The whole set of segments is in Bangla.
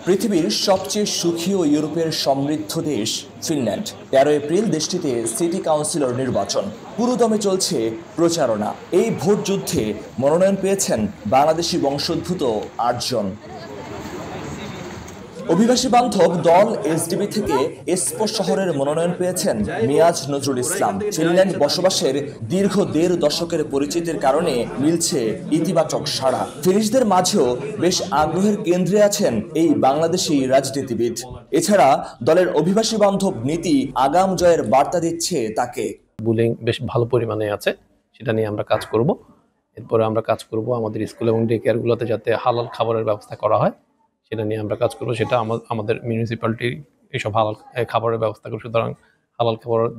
পৃথিবীর সবচেয়ে সুখী ও ইউরোপের সমৃদ্ধ দেশ ফিনল্যান্ড। 13 এপ্রিল দেশটিতে সিটি কাউন্সিলর নির্বাচন পুরোদমে চলছে প্রচারণা। এই ভোট যুদ্ধে মনোনয়ন পেয়েছেন বাংলাদেশি বংশোদ্ভূত 8 জন। অভিবাসী বান্ধব দল এসডিপি থেকে এসপো শহরের মনোনয়ন পেয়েছেন মিয়াজ নজরুল ইসলাম। ফিনল্যান্ড বসবাসের দীর্ঘ 1.5 দশকের পরিচিতির কারণে মিলছে ইতিবাচক সাড়া। ফিনিশদের মাঝেও বেশ আগ্রহের কেন্দ্রে আছেন এই বাংলাদেশি রাজনীতিবিদ। এছাড়া দলের অভিবাসী বান্ধব নীতি আগাম জয়ের বার্তা দিচ্ছে তাকে। বুলিং বেশ ভালো পরিমাণে আছে, সেটা নিয়ে আমরা কাজ করব। এরপরে আমরা কাজ করব আমাদের স্কুল এবং ডে কেয়ারগুলোতে যাতে হালাল খাবারের ব্যবস্থা করা হয়, সেটা নিয়ে আমরা কাজ করবো। সেটা আমাদের মিউনিসিপ্যালিটি এইসব হালাল খাবারের ব্যবস্থা করবে, সুতরাং হালাল খাবারের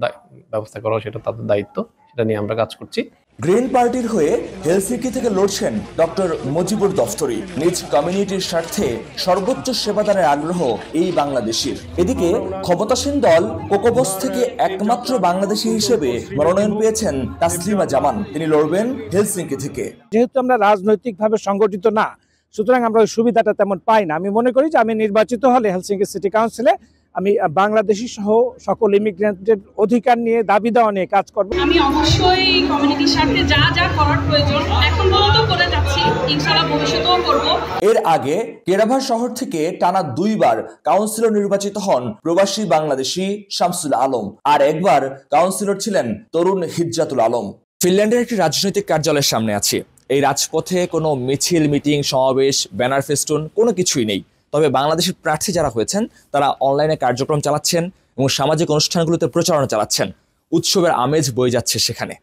ব্যবস্থা করা সেটা তাদের দায়িত্ব, সেটা নিয়ে আমরা কাজ করছি। গ্রিন পার্টির হয়ে হেলসিঙ্কি থেকে লড়ছেন ডক্টর মুজিবুর দফতরি। নিজ কমিউনিটির স্বার্থে সর্বোচ্চ সেবাদানের আগ্রহ এই বাংলাদেশির। এদিকে ক্ষমতাসীন দল কোকোবস থেকে একমাত্র বাংলাদেশি হিসেবে মনোনয়ন পেয়েছেন তাসলিমা জামান। তিনি লড়বেন হেলসিঙ্কি থেকে। যেহেতু আমরা রাজনৈতিকভাবে সংগঠিত না, সুতরাং আমরা ওই সুবিধাটা তেমন পাই না। আমি মনে করি যে আমি নির্বাচিত হলে হেলসিঙ্কি সিটি কাউন্সিলে আমি বাংলাদেশি সহ সকল ইমিগ্রেন্টের অধিকার নিয়ে, দাবি দেওয়া নিয়ে কাজ করব। আমি অবশ্যই কমিউনিটির সাথে যা যা করার প্রয়োজন এখন পর্যন্ত করে যাচ্ছি, ইনশাআল্লাহ ভবিষ্যতেও করব। এর আগে কেরাভা শহর থেকে টানা 2 বার কাউন্সিলর নির্বাচিত হন প্রবাসী বাংলাদেশি শামসুল আলম, আর একবার কাউন্সিলর ছিলেন তরুণ হিজ্জাতুল আলম। ফিনল্যান্ডের একটি রাজনৈতিক কার্যালয়ের সামনে আছি। এই রাজপথে কোনো মিছিল, মিটিং, সমাবেশ, ব্যানার, ফেস্টুন কোনো কিছুই নেই। তবে বাংলাদেশের প্রার্থী যারা হয়েছেন তারা অনলাইনে কার্যক্রম চালাচ্ছেন এবং সামাজিক অনুষ্ঠানগুলোতে প্রচারণা চালাচ্ছেন। উৎসবের আমেজ বয়ে যাচ্ছে সেখানে।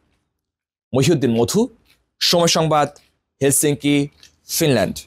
মহিউদ্দিন মধু, সময় সংবাদ, হেলসিঙ্কি, ফিনল্যান্ড।